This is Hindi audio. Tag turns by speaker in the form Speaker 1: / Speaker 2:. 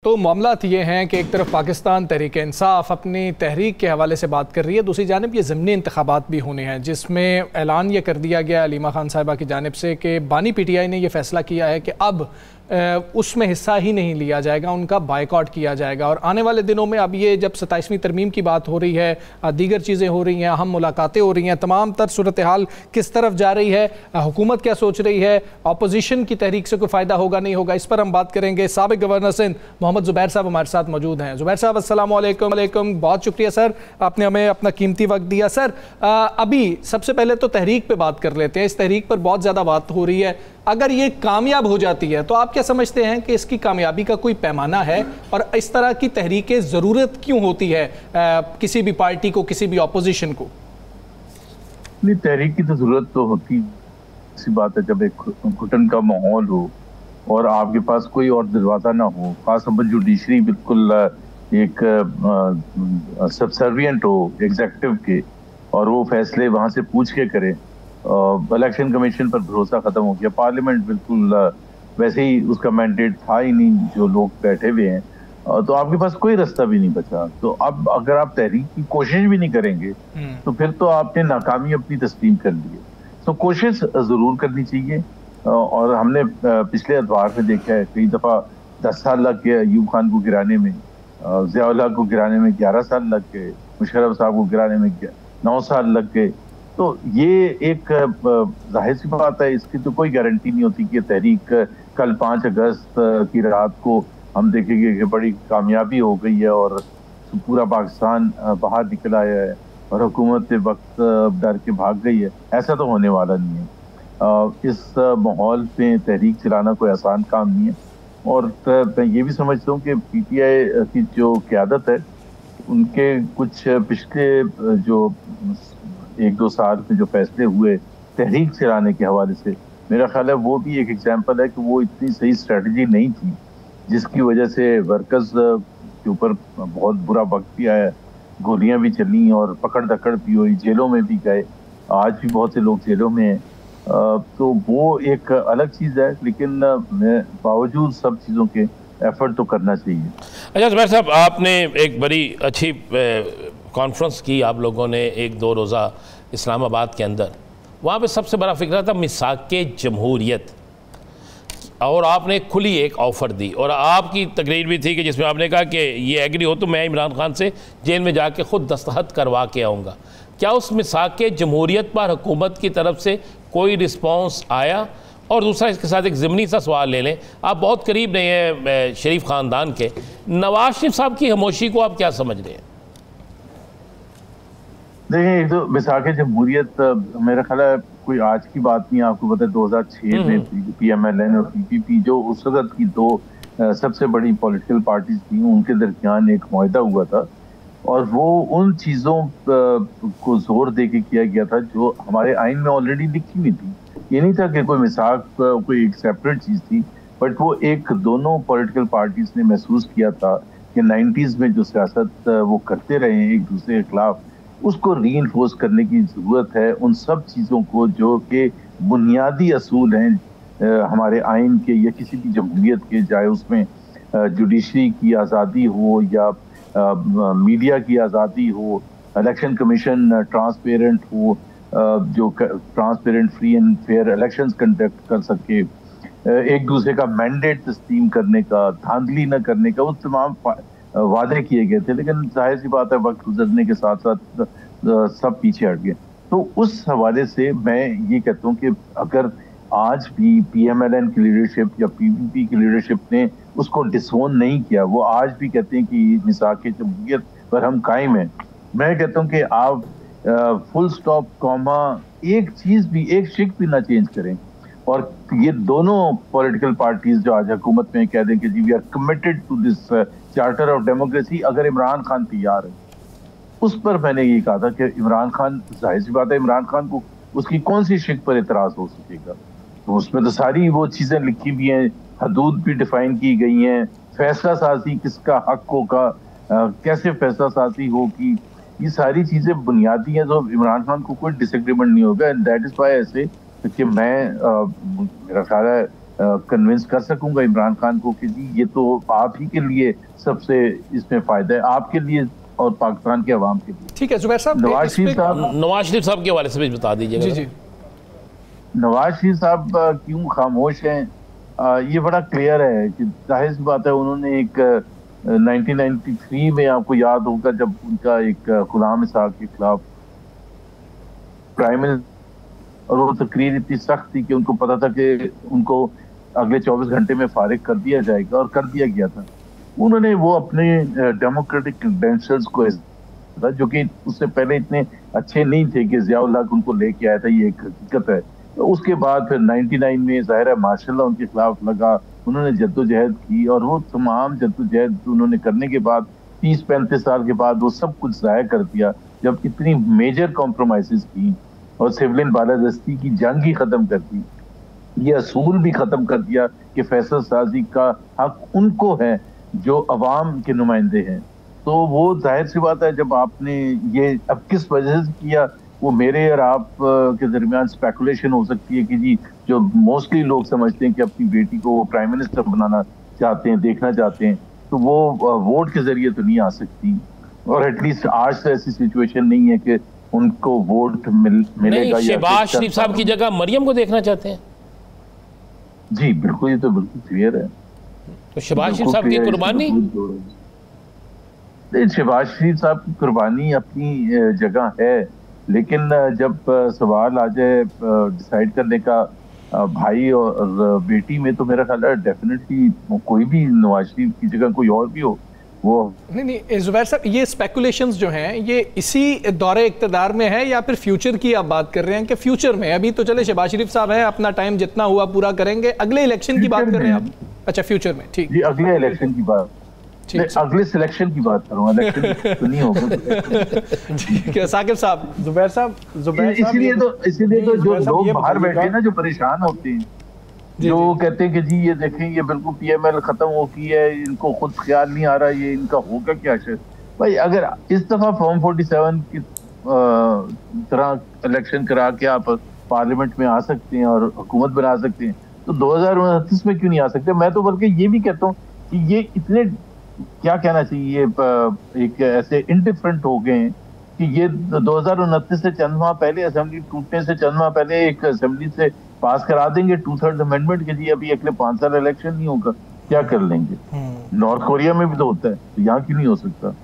Speaker 1: तो मामलात ये हैं कि एक तरफ पाकिस्तान तहरीक इंसाफ अपनी तहरीक के हवाले से बात कर रही है, दूसरी जानिब ये ज़मीनी इंतखाबात भी होने हैं जिसमें ऐलान ये कर दिया गया अलीमा खान साहिबा की जानिब से कि बानी PTI ने यह फ़ैसला किया है कि अब उसमें हिस्सा ही नहीं लिया जाएगा, उनका बायकॉट किया जाएगा। और आने वाले दिनों में अब ये जब 27वीं तरमीम की बात हो रही है, दीगर चीज़ें हो रही हैं, अहम मुलाकातें हो रही हैं, तमाम तर सूरत हाल किस तरफ जा रही है, हुकूमत क्या सोच रही है, अपोजिशन की तहरीक से कोई फ़ायदा होगा नहीं होगा, इस पर हम बात करेंगे। साबिक़ गवर्नर सिंध मोहम्मद ज़ुबैर साहब हमारे साथ मौजूद हैं। ज़ुबैर साहब अस्सलाम वालेकुम। बहुत शुक्रिया सर, आपने हमें अपना कीमती वक्त दिया। सर अभी सबसे पहले तो तहरीक पे बात कर लेते हैं। इस तहरीक पर बहुत ज़्यादा बात हो रही है, अगर ये कामयाब हो जाती है तो आप क्या समझते हैं कि इसकी कामयाबी का कोई पैमाना है और इस तरह की तहरीकें ज़रूरत क्यों होती है किसी भी पार्टी को, किसी भी ऑपोजिशन को?
Speaker 2: नहीं, तहरीक की तो ज़रूरत तो होती सी बात है जब एक घुटन का माहौल हो और आपके पास कोई और दरवाज़ा ना हो, खासतौर जुडिशरी बिल्कुल एक सबसर्विएंट हो एग्जेक्टिव के और वो फैसले वहाँ से पूछ के करे। इलेक्शन कमीशन पर भरोसा खत्म हो गया, पार्लियामेंट बिल्कुल वैसे ही उसका मैंडेट था ही नहीं, जो लोग बैठे हुए हैं, तो आपके पास कोई रास्ता भी नहीं बचा। तो अब अगर आप तहरीक की कोशिश भी नहीं करेंगे तो फिर तो आपने नाकामी अपनी तस्लीम कर ली है। तो कोशिश जरूर करनी चाहिए और हमने पिछले अदवार में देखा है कई दफ़ा 10 साल लग गए अयूब खान को गिराने में, ज़िया-उल-हक को गिराने में 11 साल लग गए, मुशर्रफ साहब को गिराने में 9 साल लग गए। तो ये एक जाहिर सी बात है, इसकी तो कोई गारंटी नहीं होती कि तहरीक कल 5 अगस्त की रात को हम देखेंगे कि बड़ी कामयाबी हो गई है और पूरा पाकिस्तान बाहर निकल आया है और हुकूमत वक्त डर के भाग गई है। ऐसा तो होने वाला नहीं है। इस माहौल में तहरीक चलाना कोई आसान काम नहीं है और मैं ये भी समझता हूँ कि PTI की जो क़यादत है, उनके कुछ पिछले जो 1-2 साल में जो फैसले हुए तहरीक चलाने के हवाले से, मेरा ख्याल है वो भी एक एग्जाम्पल है कि वो इतनी सही स्ट्रेटजी नहीं थी, जिसकी वजह से वर्कर्स के ऊपर बहुत बुरा वक्त भी आया, गोलियां भी चली और पकड़ दकड़ भी हुई, जेलों में भी गए, आज भी बहुत से लोग जेलों में हैं। तो वो एक अलग चीज़ है, लेकिन बावजूद सब चीज़ों के एफर्ट तो करना चाहिए।
Speaker 3: अच्छा ज़ुबैर साहब, आपने एक बड़ी अच्छी कॉन्फ्रेंस की आप लोगों ने 1-2 रोज़ा इस्लामाबाद के अंदर, वहाँ पे सबसे बड़ा फिक्र था मिसाके जमहूरियत, और आपने खुली एक ऑफ़र दी और आपकी तकरीर भी थी कि जिसमें आपने कहा कि ये एग्री हो तो मैं इमरान खान से जेल में जाके ख़ुद दस्तखत करवा के आऊँगा। क्या उस मिसाके जमहूरियत पर हुकूमत की तरफ से कोई रिस्पॉन्स आया? और दूसरा, इसके साथ एक ज़िमनी सा सवाल ले लें, आप बहुत करीब नहीं हैं शरीफ ख़ानदान के, नवाज शरीफ साहब की खामोशी को आप क्या समझ रहे हैं?
Speaker 2: देखिए, तो मिसाके जमहूरियत मेरा ख्याल है कोई आज की बात नहीं है। आपको पता है 2006 में PMLN और PPP जो उस वक्त की 2 सबसे बड़ी पॉलिटिकल पार्टीज थी, उनके दरमियान एक मुआहदा हुआ था और वो उन चीज़ों को जोर दे के किया गया था जो हमारे आइन में ऑलरेडी लिखी हुई थी। ये नहीं था कि कोई मिसाक कोई एक सेपरेट चीज़ थी, बट वो एक दोनों पॉलिटिकल पार्टीज ने महसूस किया था कि 90s में जो सियासत वो करते रहे हैं एक दूसरे के खिलाफ, उसको रीइंफोर्स करने की ज़रूरत है। उन सब चीज़ों को जो कि बुनियादी असूल हैं हमारे आइन के या किसी भी जमहूरियत के, चाहे उसमें जुडिशरी की आज़ादी हो या मीडिया की आज़ादी हो, इलेक्शन कमीशन ट्रांसपेरेंट हो, जो transparent free and fair elections conduct कर सके, एक दूसरे का मैंडेट तस्लीम करने का, धांधली न करने का, उस तमाम वादे किए गए थे। लेकिन जाहिर सी बात है वक्त गुजरने के साथ साथ सब पीछे हट गए। तो उस हवाले से मैं ये कहता हूँ कि अगर आज भी PMLN की लीडरशिप या PPP की लीडरशिप ने उसको डिसोन नहीं किया, वो आज भी कहते हैं कि मिसाके जमहूरियत पर हम कायम हैं, मैं कहता हूँ कि आप फुल स्टॉप कॉमा एक चीज़ भी, एक शिक भी ना चेंज करें और ये दोनों पॉलिटिकल पार्टीज जो आज हुकूमत में कह दें कि जी we are committed to this charter of democracy. अगर इमरान खान तैयार है, उस पर मैंने ये कहा था कि इमरान खान, जाहिर सी बात है इमरान खान को उसकी कौन सी शिक पर इतराज़ हो सकेगा, तो उसमें तो सारी वो चीज़ें लिखी हुई हैं, हदूद भी डिफाइन की गई हैं, फैसला साजी किसका हक होगा, कैसे फैसला साजी होगी, ये सारी चीज़ें बुनियादी हैं। तो इमरान खान को कोई डिसएग्रीमेंट नहीं होगा एंड दैट इज़ वाई ऐसे कि मैं मेरा ख्याल है कन्विंस कर सकूंगा इमरान खान को कि जी ये तो आप ही के लिए सबसे इसमें फायदा है, आपके लिए और पाकिस्तान के अवाम के लिए।
Speaker 1: ठीक है जुबैर साहब,
Speaker 3: नवाज शरीफ साहब के हवाले से भी बता दीजिएगा।
Speaker 1: जी जी।
Speaker 2: नवाज शरीफ साहब क्यों खामोश हैं, ये बड़ा क्लियर है कि जाहिर सी बात है, उन्होंने एक 1993 में आपको याद होगा जब उनका एक गुलाम इसहाक के खिलाफ प्राइम मिनिस्टर, और वो तकरीर इतनी सख्त थी कि उनको पता था कि उनको अगले 24 घंटे में फारिग कर दिया जाएगा, और कर दिया गया था। उन्होंने वो अपने डेमोक्रेटिक क्रेडेंशियल्स को, जो कि उससे पहले इतने अच्छे नहीं थे कि ज़ियाउल हक उनको लेके आया था, ये एक हकीकत है। तो उसके बाद फिर 99 में ज़ाहिर है माशाल्लाह उनके खिलाफ लगा, उन्होंने जद्दोजहद की, और वो तमाम जद्दोजहद उन्होंने करने के बाद 30-35 साल के बाद वो सब कुछ ज़ाया कर दिया, जब इतनी मेजर कॉम्प्रोमाइज़ की और सिविलियन बालादस्ती की जंग ही ख़त्म कर दी, ये असूल भी ख़त्म कर दिया कि फैसल साजी का हक उनको है जो अवाम के नुमाइंदे हैं। तो वो जाहिर सी बात है, जब आपने ये अब किस वजह से किया, वो मेरे और आप के दरमियान स्पेकुलेशन हो सकती है कि जी जो मोस्टली लोग समझते हैं कि अपनी बेटी को वो प्राइम मिनिस्टर बनाना चाहते हैं, देखना चाहते हैं, तो वो वोट के जरिए तो नहीं आ सकती, और एटलीस्ट आज तो ऐसी सिचुएशन नहीं है कि उनको वोट मिलेगा।
Speaker 3: शहबाज शरीफ साहब की जगह मरियम को देखना चाहते हैं?
Speaker 2: जी बिल्कुल, ये तो बिल्कुल क्लियर है।
Speaker 3: तो शहबाज शरीफ साहब की कुर्बानी,
Speaker 2: शहबाज शरीफ साहब की कुर्बानी अपनी जगह है, लेकिन जब सवाल आ जाए डिसाइड करने का भाई और बेटी में, तो मेरा ख्याल है डेफिनेटली कोई भी नवाज शरीफ की जगह कोई और भी हो वो
Speaker 1: नहीं जुबैर साहब, ये स्पेकुलेशंस जो हैं ये इसी दौरे इक़्तिदार में है या फिर फ्यूचर की आप बात कर रहे हैं कि फ्यूचर में? अभी तो चले शहबाज शरीफ साहब हैं, अपना टाइम जितना हुआ पूरा करेंगे, अगले इलेक्शन की बात कर रहे हैं आप? अच्छा फ्यूचर में, ठीक
Speaker 2: जी, अगले इलेक्शन की बात, अगले सिलेक्शन की बात करूंगा, इलेक्शन तो नहीं होगा।
Speaker 1: ठीक है साकिब साहब।
Speaker 4: जुबैर साहब
Speaker 2: इसीलिए तो जो लोग बाहर बैठे ना, जो परेशान होते हैं, जो कहते हैं कि जी ये देखें ये बिल्कुल PML खत्म हो गई है, इनको खुद ख्याल नहीं आ रहा ये इनका होगा क्या शायद। भाई अगर इस दफा फॉर्म 47 की तरह इलेक्शन करा के आप पार्लियामेंट में आ सकते हैं और हुकूमत बना सकते हैं, तो 2029 में क्यों नहीं आ सकते? मैं तो बल्कि ये भी कहता हूँ कि ये इतने, क्या कहना चाहिए, एक ऐसे इनडिफरेंट हो गए हैं कि ये 2029 से चंद माह पहले, असेंबली टूटने से चंद माह पहले एक असेंबली से पास करा देंगे 2/3 अमेंडमेंट के, जी अभी अगले 5 साल इलेक्शन नहीं होगा, क्या कर लेंगे? नॉर्थ कोरिया में भी तो होता है, तो यहाँ क्यों नहीं हो सकता?